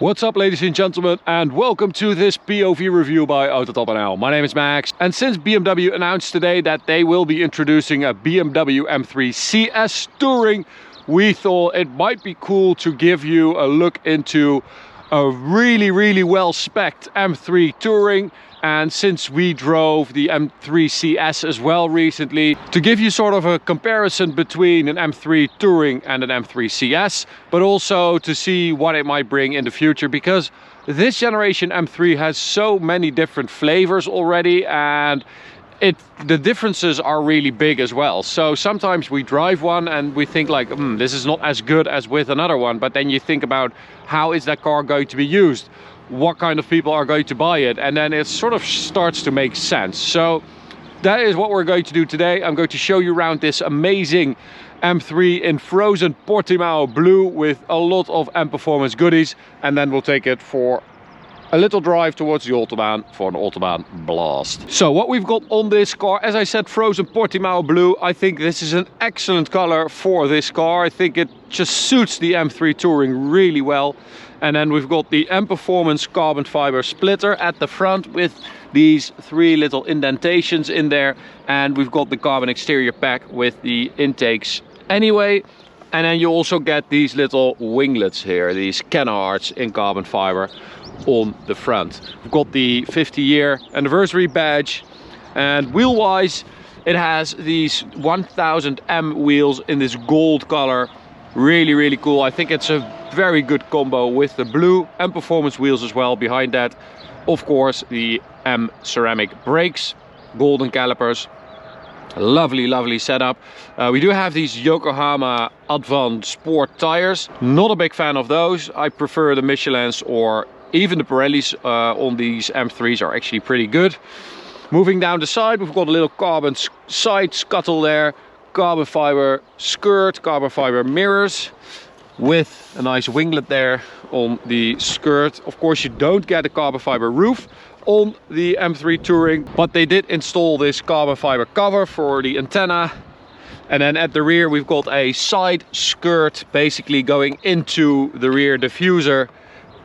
What's up, ladies and gentlemen, and welcome to this POV review by Autobahn. My name is Max, and since BMW announced today that they will be introducing a BMW M3 CS Touring, we thought it might be cool to give you a look into a really well-specced M3 Touring. And since we drove the M3 CS as well recently, to give you sort of a comparison between an M3 Touring and an M3 CS, but also to see what it might bring in the future, because this generation M3 has so many different flavors already, and the differences are really big as well. So sometimes we drive one and we think like, this is not as good as with another one, but then you think about how is that car going to be used? What kind of people are going to buy it, and then it sort of starts to make sense. So that is what we're going to do today. I'm going to show you around this amazing M3 in frozen Portimao blue with a lot of M Performance goodies, and then we'll take it for a little drive towards the Autobahn for an Autobahn blast. So what we've got on this car, as I said, frozen Portimao blue. I think this is an excellent color for this car. I think it just suits the M3 Touring really well. And then we've got the M Performance carbon fiber splitter at the front with these three little indentations in there. And we've got the carbon exterior pack with the intakes anyway. And then you also get these little winglets here, these canards in carbon fiber on the front. We've got the 50-year anniversary badge, and wheel-wise it has these 1000M wheels in this gold color. Really cool. I think it's a very good combo with the blue M Performance wheels as well. Behind that, of course, the M ceramic brakes, golden calipers. Lovely setup. We do have these Yokohama Advan Sport tires. Not a big fan of those. I prefer the Michelins, or even the Pirellis on these M3s are actually pretty good. Moving down the side, we've got a little carbon side scuttle there, carbon fiber skirt, carbon fiber mirrors with a nice winglet there on the skirt. Of course, you don't get a carbon fiber roof on the M3 Touring, but they did install this carbon fiber cover for the antenna. And then at the rear, we've got a side skirt basically going into the rear diffuser.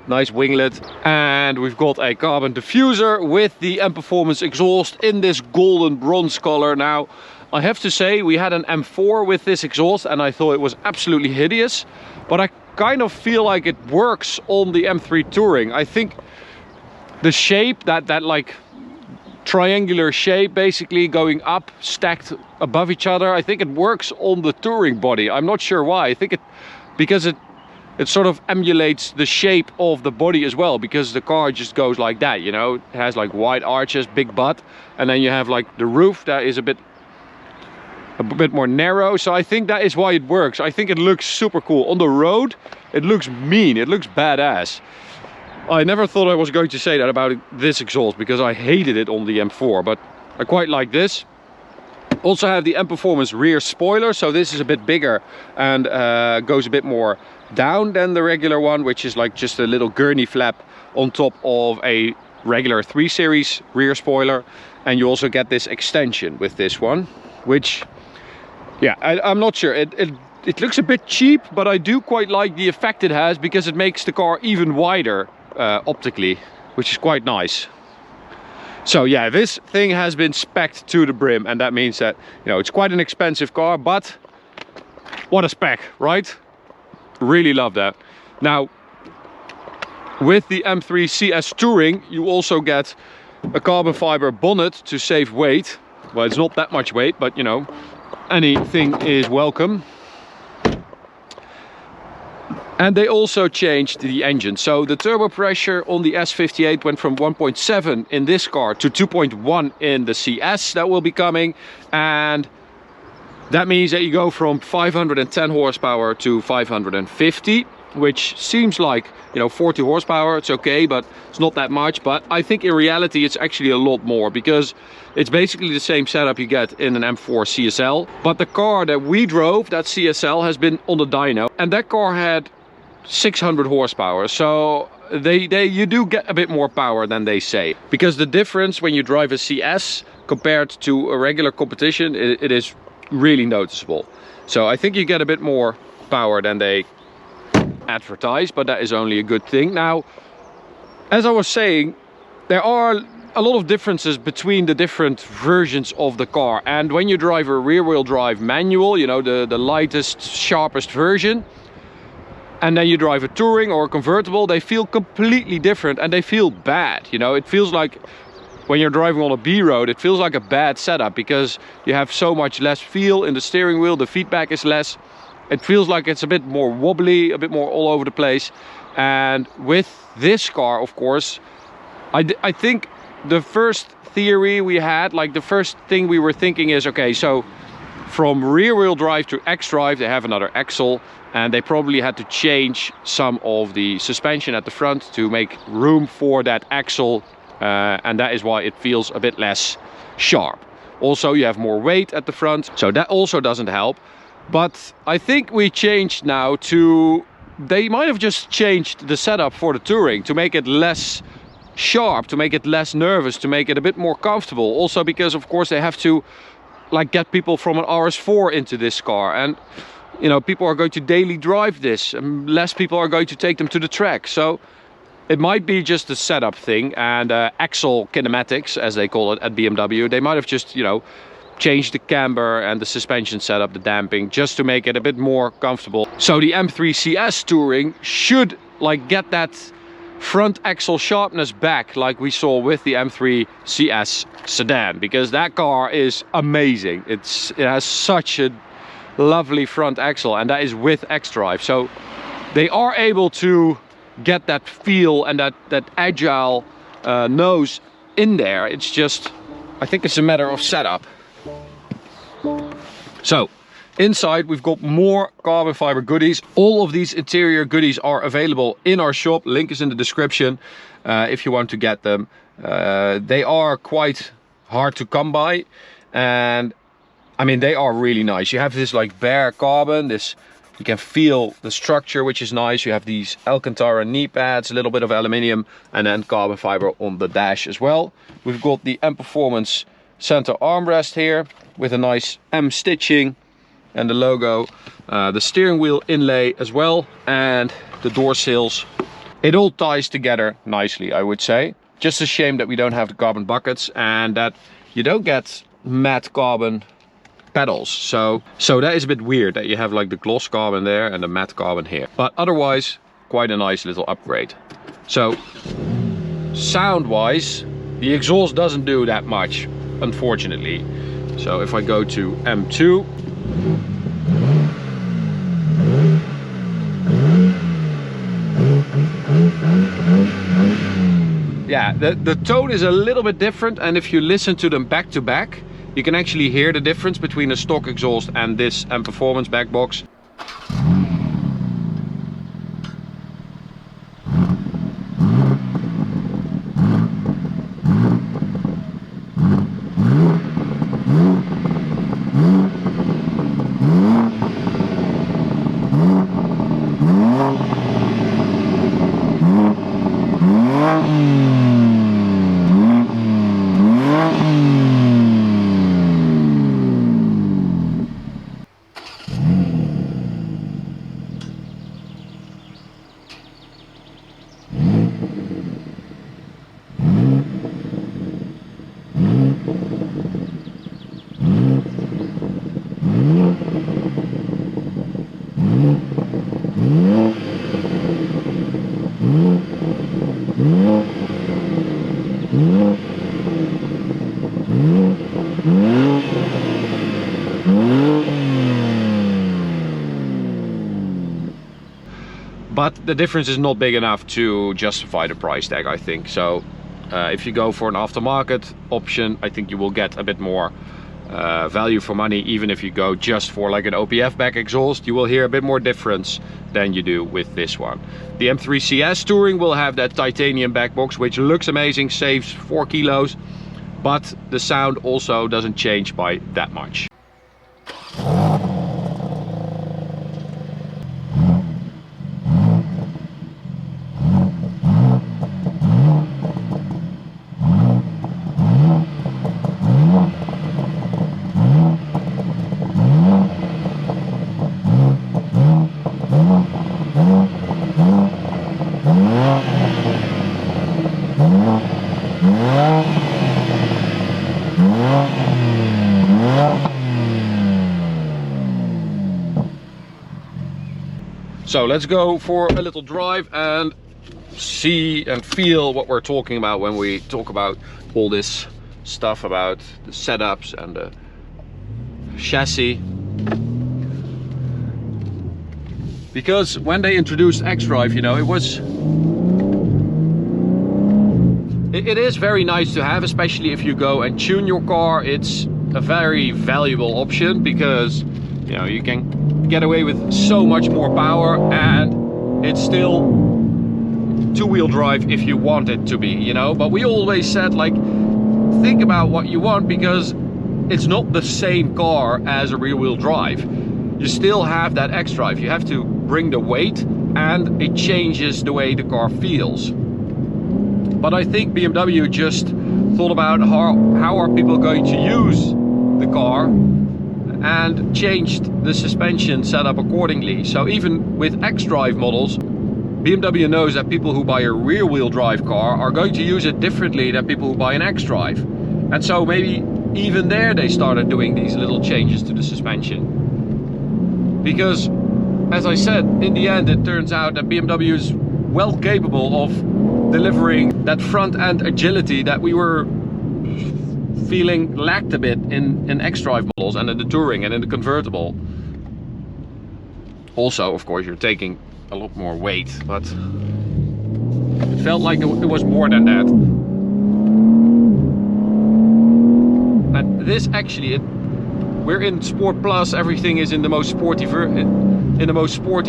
Nice winglet. And we've got a carbon diffuser with the M Performance exhaust in this golden bronze color. Now, I have to say, we had an M4 with this exhaust and I thought it was absolutely hideous, but I kind of feel like it works on the M3 Touring. I think the shape, that like triangular shape basically going up, stacked above each other, I think it works on the Touring body. I'm not sure why. I think because it sort of emulates the shape of the body as well, because the car just goes like that, you know. It has like wide arches, big butt, and then you have like the roof that is a bit more narrow. So I think that is why it works. I think it looks super cool. On the road, it looks mean, it looks badass. I never thought I was going to say that about this exhaust, because I hated it on the M4, but I quite like this. Also have the M Performance rear spoiler, so this is a bit bigger and goes a bit more down than the regular one, which is like just a little gurney flap on top of a regular 3 Series rear spoiler. And you also get this extension with this one, which, yeah, I'm not sure. It looks a bit cheap, but I do quite like the effect it has, because it makes the car even wider optically, which is quite nice. So yeah, this thing has been specced to the brim, and that means that, you know, it's quite an expensive car, but what a spec, right? Really love that. Now, with the M3 CS Touring, you also get a carbon fiber bonnet to save weight. Well, it's not that much weight, but you know, anything is welcome. And they also changed the engine. So the turbo pressure on the S58 went from 1.7 in this car to 2.1 in the CS that will be coming. And that means that you go from 510 horsepower to 550, which seems like, you know, 40 horsepower, it's okay, but it's not that much. But I think in reality it's actually a lot more, because it's basically the same setup you get in an M4 CSL. But the car that we drove, that CSL, has been on the dyno, and that car had 600 horsepower. So you do get a bit more power than they say, because the difference when you drive a CS compared to a regular competition, it is really noticeable. So I think you get a bit more power than they advertised, but that is only a good thing. Now, as I was saying, there are a lot of differences between the different versions of the car. And when you drive a rear-wheel drive manual, you know, the lightest, sharpest version, and then you drive a touring or a convertible, they feel completely different and they feel bad. You know, it feels like when you're driving on a B road, it feels like a bad setup because you have so much less feel in the steering wheel, the feedback is less. It feels like it's a bit more wobbly, a bit more all over the place. And with this car, of course, I think the first theory we had, like the first thing we were thinking is, okay, so from rear-wheel drive to X-drive, they have another axle, and they probably had to change some of the suspension at the front to make room for that axle, and that is why it feels a bit less sharp. Also, you have more weight at the front, so that also doesn't help. But I think we changed now to, they might have just changed the setup for the touring to make it less sharp, to make it less nervous, to make it a bit more comfortable. Also because of course they have to like get people from an RS4 into this car, and you know, people are going to daily drive this and less people are going to take them to the track. So it might be just a setup thing, and axle kinematics, as they call it at BMW, they might have just, you know, changed the camber and the suspension setup, the damping, just to make it a bit more comfortable. So the M3 CS Touring should like get that front axle sharpness back like we saw with the M3 CS sedan, because that car is amazing. It has such a lovely front axle, and that is with X-drive. So they are able to get that feel and that agile nose in there. It's just, I think it's a matter of setup. So inside we've got more carbon fiber goodies. All of these interior goodies are available in our shop. Link is in the description if you want to get them. They are quite hard to come by, and I mean, they are really nice. You have this like bare carbon, this, you can feel the structure, which is nice. You have these Alcantara knee pads, a little bit of aluminium, and then carbon fiber on the dash as well. We've got the M Performance center armrest here with a nice M stitching and the logo, the steering wheel inlay as well, and the door sills. It all ties together nicely, I would say. Just a shame that we don't have the carbon buckets and that you don't get matte carbon pedals. So that is a bit weird that you have like the gloss carbon there and the matte carbon here. But otherwise, quite a nice little upgrade. So sound wise, the exhaust doesn't do that much, unfortunately. So if I go to M2, yeah, the tone is a little bit different, and if you listen to them back to back, you can actually hear the difference between the stock exhaust and this M Performance back box. But the difference is not big enough to justify the price tag, I think. So if you go for an aftermarket option, I think you will get a bit more value for money. Even if you go just for like an OPF back exhaust, you will hear a bit more difference than you do with this one. The M3 CS Touring will have that titanium back box, which looks amazing, saves 4 kilos, but the sound also doesn't change by that much. So let's go for a little drive and see and feel what we're talking about when we talk about all this stuff about the setups and the chassis. Because when they introduced xDrive, you know, it is very nice to have, especially if you go and tune your car. It's a very valuable option because, you know, you can get away with so much more power, and it's still two-wheel drive if you want it to be, you know. But we always said, like, think about what you want, because it's not the same car as a rear-wheel drive. You still have that xDrive. You have to bring the weight, and it changes the way the car feels. But I think BMW just thought about how are people going to use the car, and changed the suspension setup accordingly. So even with xDrive models, BMW knows that people who buy a rear-wheel drive car are going to use it differently than people who buy an xDrive. And so maybe even there they started doing these little changes to the suspension. Because, as I said, in the end it turns out that BMW is well capable of delivering that front-end agility that we were feeling lacked a bit in xDrive models and in the Touring and in the convertible. Also, of course, you're taking a lot more weight, but it felt like it was more than that. And this actually, we're in Sport Plus, everything is in the most sporty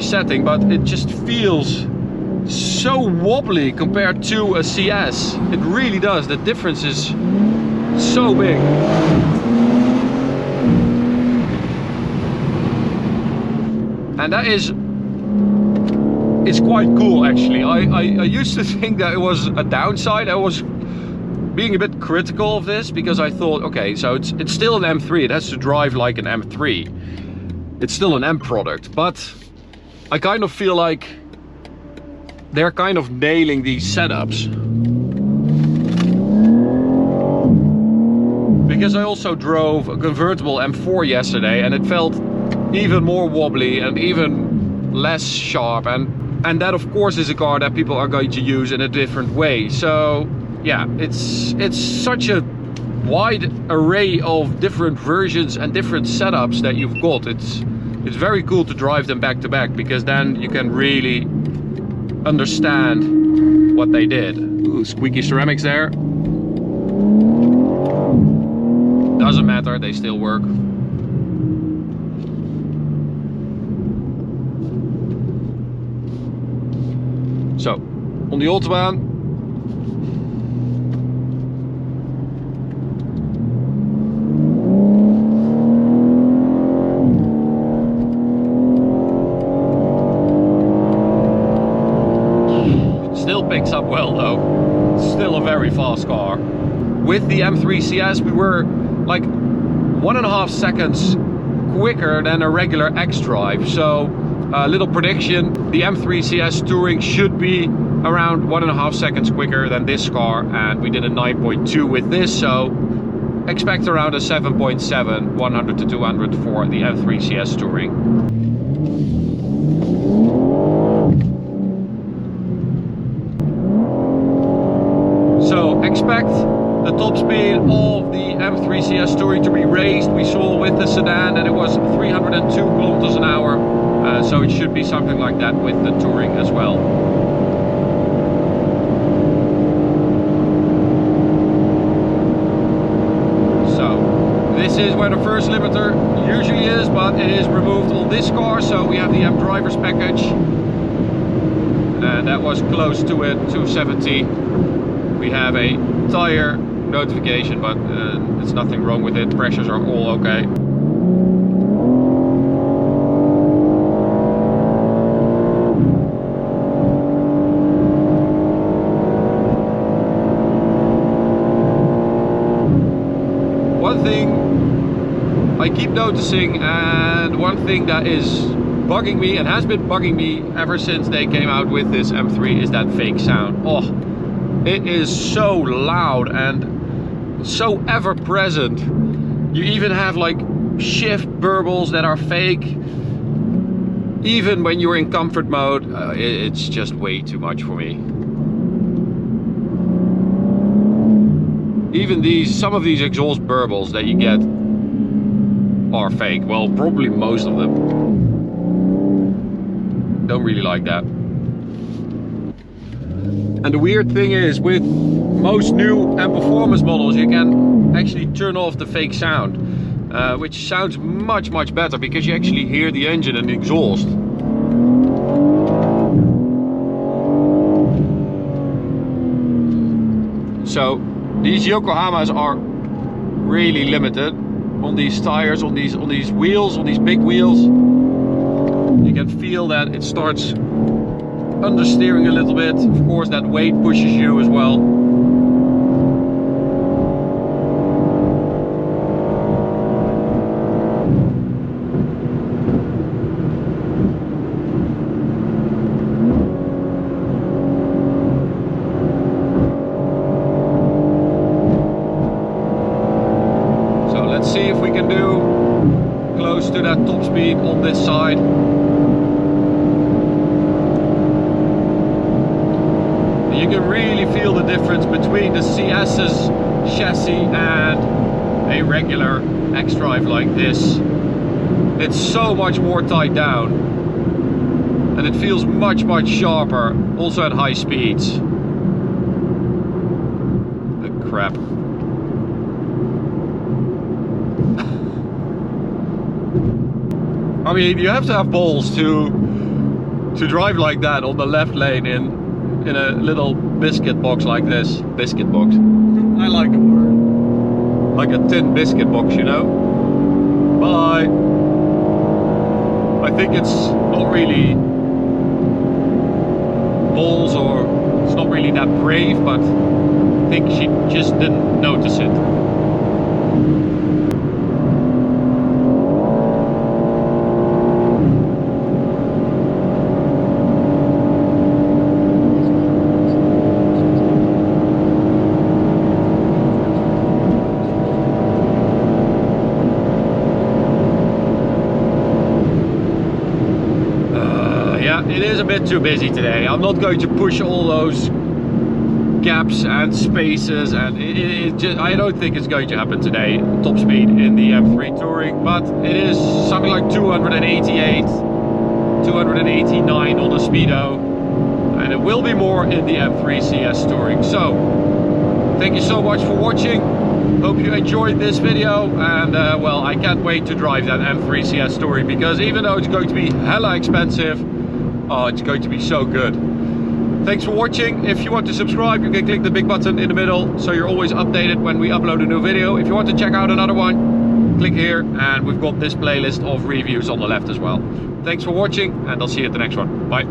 setting, but it just feels so wobbly compared to a CS. It really does. The difference is so big. And that is, it's quite cool actually. I used to think that it was a downside. I was being a bit critical of this because I thought, okay, so it's still an M3, it has to drive like an M3. It's still an M product, but I kind of feel like they're kind of nailing these setups. Because I also drove a convertible M4 yesterday, and it felt even more wobbly and even less sharp, and that of course is a car that people are going to use in a different way. So yeah, it's such a wide array of different versions and different setups that you've got. It's very cool to drive them back to back, because then you can really understand what they did. Ooh, squeaky ceramics there. Doesn't matter, they still work. So, on the Autobahn, still picks up well though. Still a very fast car. With the M3 CS we were like 1.5 seconds quicker than a regular xDrive. So a little prediction, the M3 CS Touring should be around 1.5 seconds quicker than this car, and we did a 9.2 with this, so expect around a 7.7 100 to 200 for the M3 CS Touring. So expect the top speed of the M3 CS Touring to be raised. We saw with the sedan that it was 302 kilometers an hour, so it should be something like that with the Touring as well. So this is where the first limiter usually is, but it is removed on this car, so we have the M Drivers package, and that was close to it, 270. We have a tire notification, but there's nothing wrong with it. Pressures are all okay. One thing I keep noticing, and one thing that is bugging me and has been bugging me ever since they came out with this M3 is that fake sound. Oh, it is so loud and so ever present. You even have like shift burbles that are fake. Even when you're in comfort mode, it's just way too much for me. Even some of these exhaust burbles that you get are fake. Well, probably most of them. Don't really like that. And the weird thing is, with most new and performance models, you can actually turn off the fake sound, which sounds much better because you actually hear the engine and the exhaust. So these Yokohamas are really limited on these tires, on these wheels, on these big wheels. You can feel that it starts understeering a little bit. Of course, that weight pushes you as well. So let's see if we can do close to that top speed on this side. You can really feel the difference between the CS's chassis and a regular X-Drive like this. It's so much more tied down and it feels much sharper, also at high speeds. The crap. I mean, you have to have balls to drive like that on the left lane in a little biscuit box like this. Biscuit box. I like the word. Like a tin biscuit box, you know. Bye. I think it's not really balls, or it's not really that brave, but I think she just didn't notice it. It is a bit too busy today. I'm not going to push all those gaps and spaces, and I don't think it's going to happen today, top speed in the M3 Touring, but it is something like 288, 289 on the Speedo, and it will be more in the M3 CS Touring. So, thank you so much for watching. Hope you enjoyed this video, and well, I can't wait to drive that M3 CS Touring, because even though it's going to be hella expensive, oh, it's going to be so good. Thanks for watching. If you want to subscribe, you can click the big button in the middle, so you're always updated when we upload a new video. If you want to check out another one, click here, and we've got this playlist of reviews on the left as well. Thanks for watching, and I'll see you at the next one. Bye.